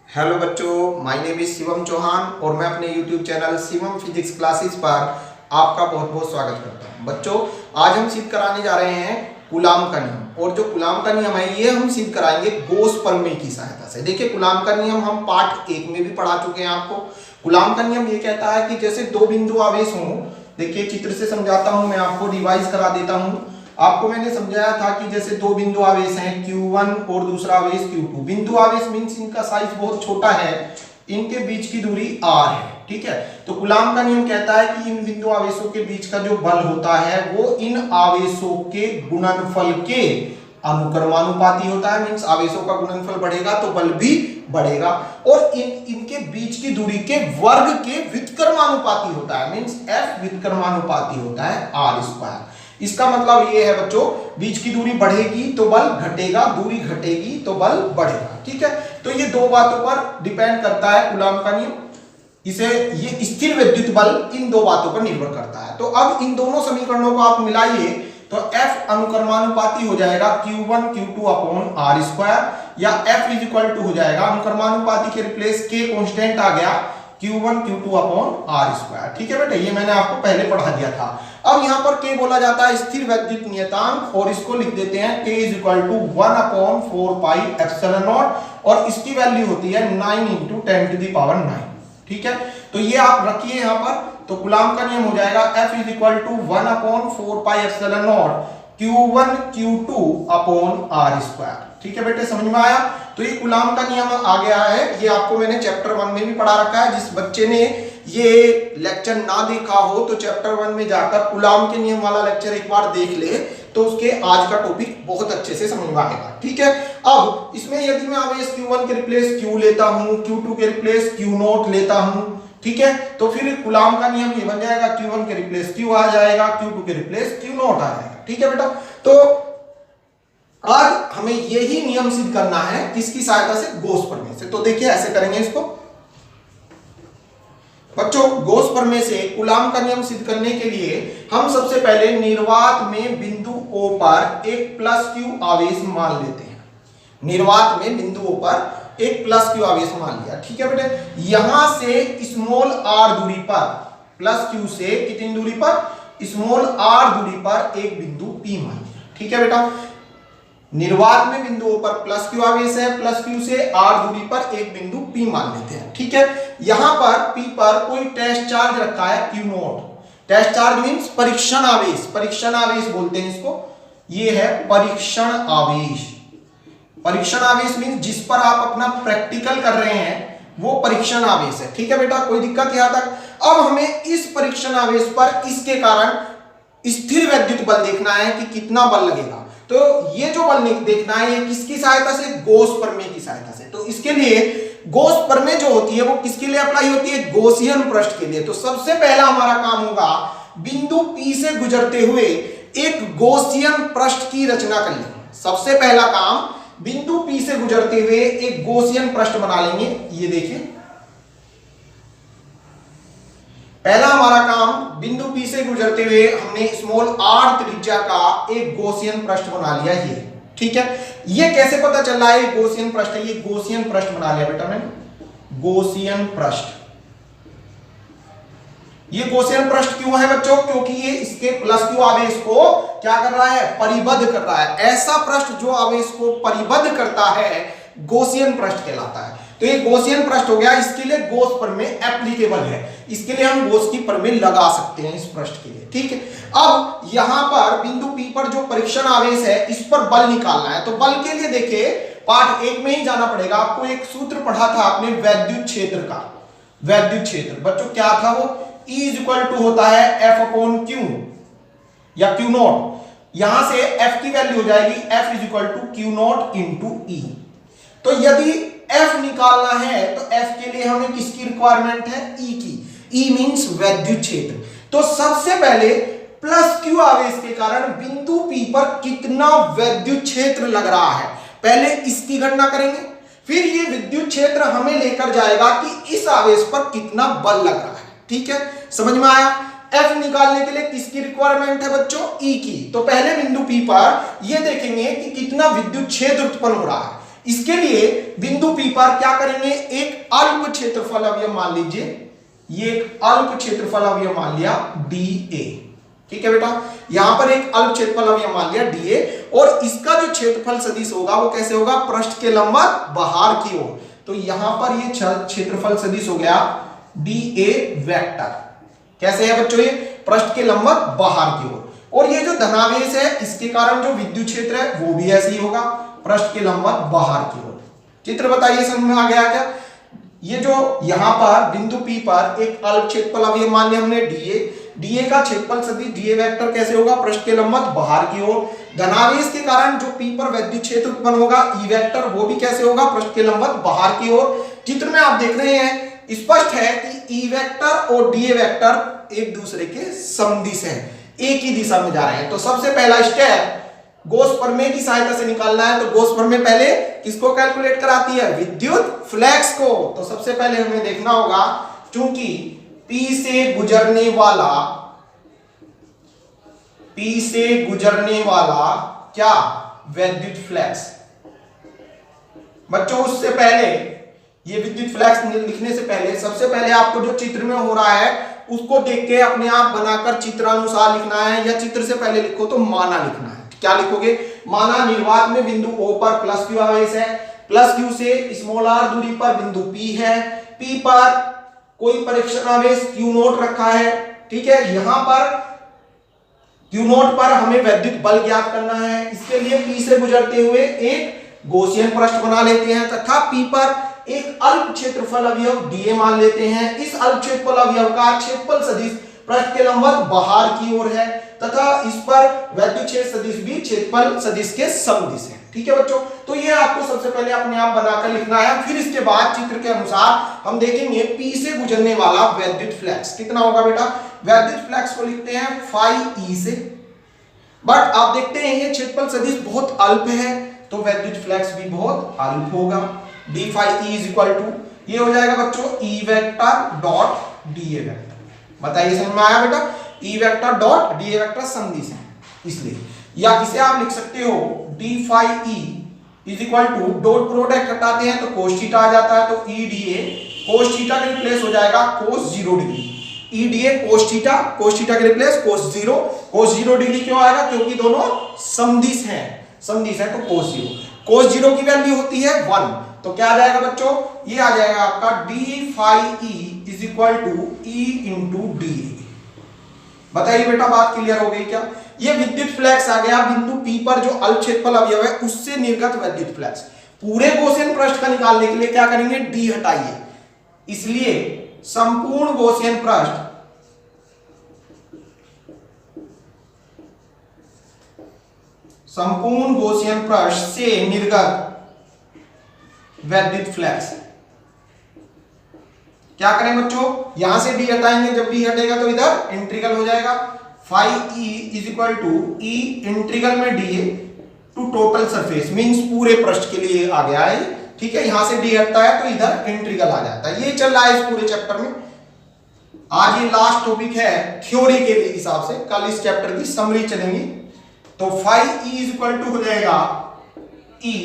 Hello बच्चों, my name is Shivam Chauhan और मैं अपने YouTube channel Shivam physics classes पर आपका बहुत बहुत स्वागत करता हूं। बच्चों, आज हम सिद्ध कराने जा रहे हैं कूलाम का नियम। और जो कूलाम का नियम है ये हम सिद्ध कराएंगे गोस प्रमेय की सहायता से। देखिए, कूलाम का नियम हम पार्ट 1 में भी पढ़ा चुके हैं आपको। कूलाम का नियम ये कहता है कि जैसे दो बिंदु आवेश हों, देखिए चित्र से समझाता हूं, मैं आपको रिवाइज करा देता हूं। आपको मैंने समझाया था कि जैसे दो बिंदु आवेश हैं Q1 और दूसरा आवेश Q2। बिंदु आवेश मींस इनका साइज बहुत छोटा है, इनके बीच की दूरी r है, ठीक है। तो कूलाम का नियम कहता है कि इन बिंदु आवेशों के बीच का जो बल होता है वो इन आवेशों के गुणनफल के अनुक्रमानुपाती होता है। मींस आवेशों का गुणनफल बढ़ेगा तो बल भी बढ़ेगा। और इनके बीच की दूरी के वर्ग के व्युत्क्रमानुपाती होता है। मींस f व्युत्क्रमानुपाती होता है r²। इसका मतलब ये है बच्चों, बीच की दूरी बढ़ेगी तो बल घटेगा, दूरी घटेगी तो बल बढ़ेगा, ठीक है। तो ये दो बातों पर डिपेंड करता है कूलाम का नियम। ये स्थिर विद्युत बल इन दो बातों पर निर्भर करता है। तो अब इन दोनों समीकरणों को आप मिलाइए तो F अनुक्रमानुपाती हो जाएगा Q1 Q2 अपॉन r², या F इज इक्वल टू हो जाएगा, अनुक्रमानुपाती के रिप्लेस K कांस्टेंट आ गया, Q1 Q2 अपॉन r²। ठीक है बेटा, ये मैंने आपको पहले पढ़ा दिया था। अब यहां पर K बोला जाता है स्थिर वैद्युत नियतांक, और इसको लिख देते हैं K इज इक्वल टू 1/4πε0, और इसकी वैल्यू होती है 9 × 10⁹ ठीक है। तो ये आप रखिए यहां पर। तो कूलाम का नियम हो जाएगा F is equal to 1/4πε0 Q1 Q2 upon r²। ठीक है बेटे, समझ में आया। तो ये कूलाम का नियम आ गया है। ये आपको मैंने चैप्टर 1 में भी पढ़ा रखा है। जिस बच्चे ने ये लेक्चर ना देखा हो तो चैप्टर 1 में जाकर कूलाम के नियम वाला लेक्चर एक बार देख ले, तो उसके आज का टॉपिक बहुत अच्छे से समझ में आएगा, ठीक है। अब इसमें यदि मैं आवेश Q1 के रिप्लेस Q लेता हूं, Q2 के रिप्लेस Q0 लेता हूं, ठीक है, तो फिर कूलाम का नियम ये बन जाएगा, Q1 के रिप्लेस Q आ जाएगा, Q2 के रिप्लेस Q0 आ जाएगा, ठीक है बेटा। तो आज हमें यही नियम सिद्ध करना है, किसकी सहायता से? गोस प्रमेय से। तो देखिए ऐसे करेंगे इसको बच्चों। गोस प्रमेय से कूलाम का नियम सिद्ध करने के लिए हम सबसे पहले निर्वात में बिंदु O पर एक +Q आवेश मान लेते हैं। निर्वात में बिंदु O पर एक +Q आवेश मान लिया, ठीक है बेटे। यहां से स्मॉल r दूरी पर, +Q से कितनी दूरी पर? स्मॉल r दूरी पर एक बिंदु P मान लिया, ठीक है बेटा। निर्वात में बिंदु O पर +Q आवेश है, +Q से r दूरी पर एक बिंदु P मान लेते हैं, ठीक है। यहां पर P पर कोई टेस्ट चार्ज रखा है Q0। टेस्ट चार्ज मींस परीक्षण आवेश, परीक्षण आवेश बोलते हैं इसको। ये है परीक्षण आवेश। परीक्षण आवेश मींस जिस पर आप अपना प्रैक्टिकल कर रहे हैं वो परीक्षण आवेश है, ठीक है बेटा। कोई दिक्कत यहां तक? अब हमें इस परीक्षण आवेश पर इसके कारण स्थिर वैद्युत बल देखना है कि कितना बल लगेगा। तो ये जो बल देखना है ये किसकी सहायता से? गोस प्रमेय की सहायता से। तो इसके लिए गोस प्रमेय जो होती है वो किसके लिए अप्लाई होती है? गॉसियन पृष्ठ के लिए। तो सबसे पहला हमारा काम होगा बिंदु P से गुजरते हुए एक गॉसियन पृष्ठ की रचना कर लेंगे। सबसे पहला काम बिंदु P से गुजरते हुए एक गॉसियन पृष्ठ बना लेंगे। ये देखिए, पहला हमारा काम बिंदु P से गुजरते हुए हमने स्मॉल r त्रिज्या का एक गॉसियन पृष्ठ बना लिया, ये ठीक है। ये कैसे पता चल रहा है गॉसियन पृष्ठ है? ये गॉसियन पृष्ठ बना लिया बेटा मैंने, गॉसियन पृष्ठ। ये गॉसियन पृष्ठ क्यों है बच्चों? क्योंकि ये इसके +Q आवेश को क्या कर रहा है? परिबद्ध कर रहा है। ऐसा पृष्ठ जो आवेश को परिबद्ध करता है गॉसियन पृष्ठ कहलाता है। तो ये गॉसियन पृष्ठ हो गया। इसके लिए गोस प्रमेय एप्लीकेबल है। इसके लिए हम गोस की प्रमेय लगा सकते हैं इस पृष्ठ के लिए, ठीक है। अब यहां पर बिंदु P पर जो परीक्षण आवेश है इस पर बल निकालना है। तो बल के लिए देखिए पार्ट 1 में ही जाना पड़ेगा। आपको एक सूत्र पढ़ा था आपने वैद्युत क्षेत्र का। वैद्युत क्षेत्र बच्चों क्या था वो? E इज इक्वल टू होता है F/Q या Q0। यहां से F की वैल्यू हो जाएगी F is equal to Q0 × E। तो यदि F निकालना है तो F के लिए हमें किसकी रिक्वायरमेंट है? E की। E मींस वैद्युत क्षेत्र। तो सबसे पहले +Q आवेश के कारण बिंदु P पर कितना वैद्युत क्षेत्र लग रहा है पहले इसकी गणना करेंगे। फिर ये विद्युत क्षेत्र हमें लेकर जाएगा कि इस आवेश पर कितना बल लग रहा है, ठीक है। समझ में आया? F निकालने के लिए किसकी रिक्वायरमेंट है बच्चों? E की। तो पहले बिंदु P पर ये देखेंगे कि कितना विद्युत क्षेत्र उत्पन्न हो रहा है। इसके लिए बिंदु P पर क्या करेंगे, एक अल्प क्षेत्रफल अवयव मान लीजिए, ये एक अल्प क्षेत्रफल अवयव मान लिया DA, ठीक है बेटा, यहां पर एक अल्प क्षेत्रफल अवयव मान लिया DA, और इसका जो क्षेत्रफल सदिश होगा वो कैसे होगा, पृष्ठ के लंबवत बाहर की ओर। तो यहां पर ये क्षेत्रफल सदिश हो गया DA वेक्टर। कैसे है बच्चों, ये पृष्ठ के लंबवत बाहर की ओर, और ये जो धनावेश है इसके कारण जो विद्युत क्षेत्र है वो भी ऐसे ही होगा, पृष्ठ के लंबवत बाहर की ओर। चित्र बताइए समझ में आ गया क्या। ये जो यहां पर बिंदु P पर एक अल्प क्षेत्रफल अवयव मान लिया हमने DA का क्षेत्रफल सदिश DA वेक्टर कैसे होगा, पृष्ठ के लंबवत बाहर की ओर। धनावेश के कारण जो P पर विद्युत क्षेत्र उत्पन्न होगा E वेक्टर, वो भी कैसे होगा, पृष्ठ के लंबवत बाहर की ओर। चित्र में आप देख रहे हैं स्पष्ट है कि E वेक्टर और DA वेक्टर एक दूसरे के समदिश हैं, एक ही दिशा में जा रहे हैं। तो सबसे पहला स्टेप गॉस प्रमेय की सहायता से निकालना है। तो गॉस प्रमेय पहले किसको कैलकुलेट कराती है, विद्युत फ्लक्स को। तो सबसे पहले हमें देखना होगा, चूंकि P से गुजरने वाला क्या, विद्युत फ्लक्स। बच्चों उससे पहले ये विद्युत फ्लक्स लिखने से पहले सबसे पहले आपको जो चित्र में हो रहा है उसको देख के अपने आप बनाकर चित्रानुसार लिखना है, या चित्र से पहले लिखो तो माना लिखना है। क्या लिखोगे, माना निर्वात में बिंदु O पर प्लस Q आवेश है, प्लस Q से स्मॉल r दूरी पर बिंदु P है, P पर कोई परीक्षण आवेश Q नोट रखा है, ठीक है। यहां पर Q नोट पर हमें विद्युत बल ज्ञात करना है, इसके लिए P से गुजरते हुए एक गॉसियन पृष्ठ बना लेते हैं, तथा P पर एक अल्प क्षेत्रफल अवयव DA मान लेते हैं। इस अल्प क्षेत्रफल अवयव का क्षेत्रफल सदिश पृष्ठ के लंबवत बाहर की ओर है, तथा इस पर विद्युत क्षेत्र सदिश भी क्षेत्रफल सदिश के समदिश है, ठीक है बच्चों। तो ये आपको सबसे पहले अपने आप बनाकर लिखना है। फिर इसके बाद चित्र के अनुसार हम देखेंगे P से गुजरने वाला विद्युत फ्लक्स कितना होगा बेटा। विद्युत फ्लक्स को लिखते हैं phi E से, बट आप देखते हैं ये क्षेत्रफल सदिश बहुत अल्प है, तो विद्युत फ्लक्स भी बहुत अल्प होगा। d phi E is equal to, ये हो जाएगा बच्चों E vector dot DA vector. बताइए समझ में आया बेटा, E vector dot DA vector समदिश है इसलिए, या इसे आप लिख सकते हो d phi E is equal to, dot product हटाते हैं तो cos थीटा आ जाता है, तो EDA cos थीटा के रिप्लेस हो जाएगा cos 0 degree. EDA cos theta के रिप्लेस cos 0 डिग्री क्यों आएगा, क्योंकि दोनों समदिश है तो cos 0 की वैल्यू होती है 1, तो क्या आ जाएगा बच्चों, ये आ जाएगा आपका d phi E is equal to E into DA। बताइए बेटा बात क्लियर हो गई क्या। ये विद्युत फ्लक्स आ गया बिंदु P पर जो अल्प क्षेत्रफल अवयव है उससे निर्गत विद्युत फ्लक्स। पूरे गॉसियन पृष्ठ का निकालने के लिए क्या करेंगे, D हटाइए, इसलिए संपूर्ण गॉसियन पृष्ठ से निर्गत विद्युत फ्लक्स क्या करें बच्चों, यहां से D हटाएंगे, जब D हटेगा तो इधर इंटीग्रल हो जाएगा। phi E is equal to E integral में DA to total surface, means पूरे पृष्ठ के लिए आ गया है, ठीक है। यहां से D हटता है तो इधर इंटीग्रल आ जाता है। ये चल रहा है इस पूरे चैप्टर में। आज ये लास्ट टॉपिक है थ्योरी के हिसाब से, कल इस चैप्टर की समरी चलेंगी। तो phi E is equal to हो जाएगा E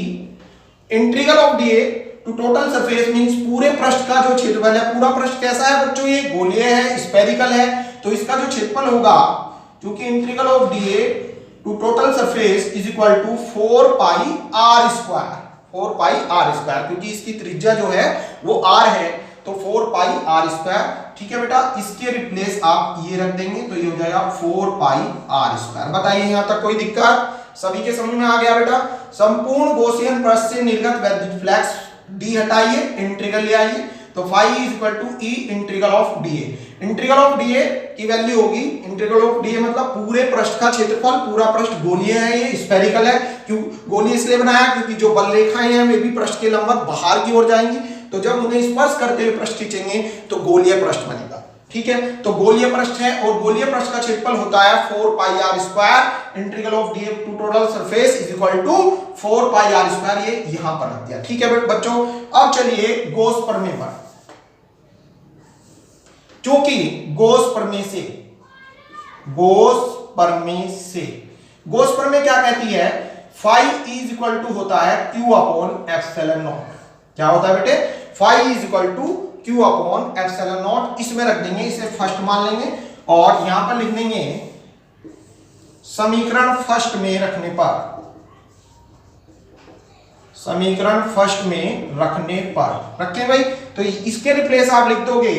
integral of DA to total surface, means पूरे पृष्ठ का जो क्षेत्रफल है, पूरा पृष्ठ कैसा है बच्चों, ये गोलीय है, स्फेरिकल है, तो इसका जो क्षेत्रफल होगा, क्योंकि integral of DA to total surface is equal to 4 pi r square, क्योंकि इसकी त्रिज्या जो है वो r है, तो 4 पाई r स्क्वायर, ठीक है बेटा। इसके रिप्लेस आप ये रख देंगे तो ये हो जाएगा 4 पाई r स्क्वायर। बताइए यहां तक कोई दिक्कत, सभी के समझ में आ गया बेटा। संपूर्ण गॉसियन पृष्ठ से निर्गत विद्युत फ्लक्स, D हटाइए, इंटीग्रल ले आइए, तो phi is equal to E integral of DA। Integral of DA की वैल्यू होगी, इंटीग्रल ऑफ DA मतलब पूरे पृष्ठ का क्षेत्रफल, पूरा पृष्ठ गोलीय है, ये स्फेरिकल है, क्यों गोलीय इसलिए बनाया क्योंकि जो बल रेखाएं हैं वे भी पृष्ठ के लंबवत बाहर की ओर जाएंगी, तो जब उन्हें स्पर्श करते हुए पृष्ठ खींचेंगे तो गोलीय पृष्ठ बनेगा, ठीक है। तो गोलीय पृष्ठ है और गोलीय पृष्ठ का क्षेत्रफल होता है 4 pi r square, integral of DA to total surface is equal to 4 pi r square, ये यहां पर रख दिया, ठीक है बच्चों। अब चलिए गॉस प्रमेय पर, क्योंकि गॉस प्रमेय क्या कहती है, फाई इज इक्वल टू होता है Q अपॉन एप्सिलॉन नॉट। क्या होता है बेटे? Phi is equal to Q upon epsilon naught. इसमें रख देंगे, इसे फर्स्ट मान लेंगे और यहां पर लिख देंगे समीकरण फर्स्ट में रखने पर, समीकरण फर्स्ट में रखने पर रखें भाई। तो इसके रिप्लेस आप लिख दोगे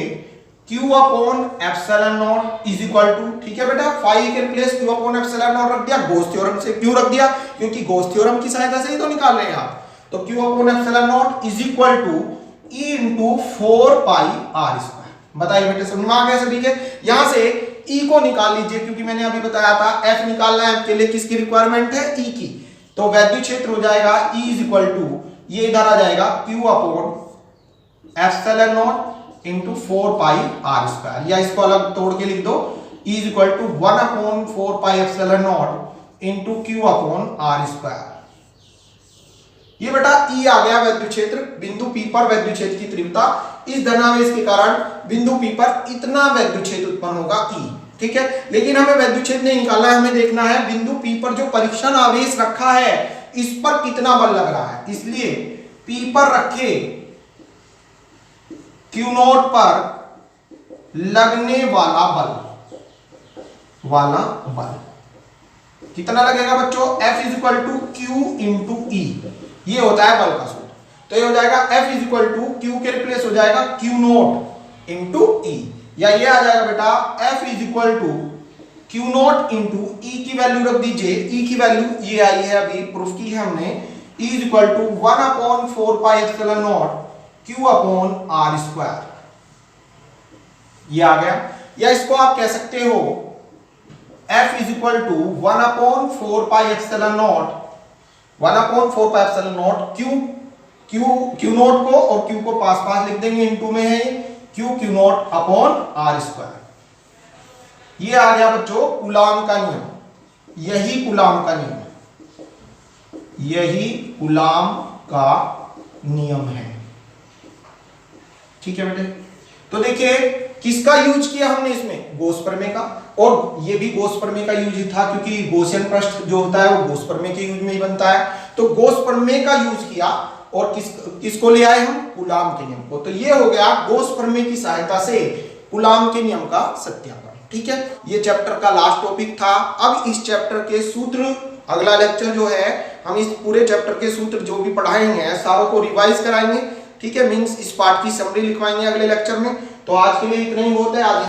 Q upon epsilon naught is equal to, ठीक है बेटा, फाई के replace Q upon epsilon naught रख दिया। गॉस थ्योरम से क्यों रख दिया? क्योंकि गॉस थ्योरम की सहायता से ही तो निकाल रहे हैं आप। तो Q upon epsilon naught is equal to E into 4 pi R square. बताइए बेटे, समझ में आ गया सभी के? यहां से E को निकाल लीजिए, क्योंकि मैंने अभी बताया था F निकालना है, के लिए किसकी रिक्वायरमेंट है? E की। तो वैद्युत क्षेत्र हो जाएगा E इज इक्वल टू, ये इधर आ जाएगा Q upon epsilon naught into 4 pi R square, या इसको अलग तोड़ के लिख दो, E is equal to 1 upon 4 pi epsilon naught into Q upon R square. ये बेटा E आ गया वैद्युत क्षेत्र। बिंदु P पर वैद्युत क्षेत्र की तीव्रता, इस धनावेश के कारण बिंदु P पर इतना वैद्युत क्षेत्र उत्पन्न होगा E, ठीक है। लेकिन हमें वैद्युत क्षेत्र नहीं निकालना है, हमें देखना है बिंदु P पर जो परीक्षण आवेश रखा है इस पर कितना बल लग रहा है। इसलिए P पर रखे Q नोट पर लगने वाला बल कितना लगेगा बच्चों? F is equal to Q into E, ये होता है बल का सूत्र। तो ये हो जाएगा F is equal to Q के रिप्लेस हो जाएगा Q नोट इंटू E, या ये आ जाएगा बेटा F is equal to Q naught into E की वैल्यू रख दीजिए। E की वैल्यू ये आई है, अभी प्रूफ की है हमने। E is equal to 1 upon 4 pi epsilon naught Q upon R square, ये आ गया। या इसको आप कह सकते हो F is equal to 1 upon 4 pi epsilon naught, 1 upon 4 pi epsilon naught Q naught को और Q को पास पास लिख देंगे, इनटू में है Q naught upon R square. ये आ गया बच्चों कूलाम का नियम। यही कूलाम का नियम है, यही कूलाम का नियम है, ठीक है बेटे। तो देखिए किसका यूज किया हमने इसमें? गॉस प्रमेय का। और ये भी गॉस प्रमेय का यूज ही था, क्योंकि गॉसियन पृष्ठ जो होता है वो गॉस प्रमेय के यूज में ही बनता है। तो गॉस प्रमेय का यूज किया और किसको ले आए हम? कूलाम के नियम को। तो ये हो गया गॉस प्रमेय की सहायता से कूलाम के नियम का सत्यापन, ठीक है। ये चैप्टर का लास्ट टॉपिक था। अब इस चैप्टर के सूत्र, अगला लेक्चर जो है हम इस पूरे चैप्टर के सूत्र जो भी पढ़ाए हैं सारों को रिवाइज कराएंगे, ठीक है। मींस इस पार्ट की समरी लिखवाएंगे अगले लेक्चर में। तो आज के लिए इतना ही बहुत है। आज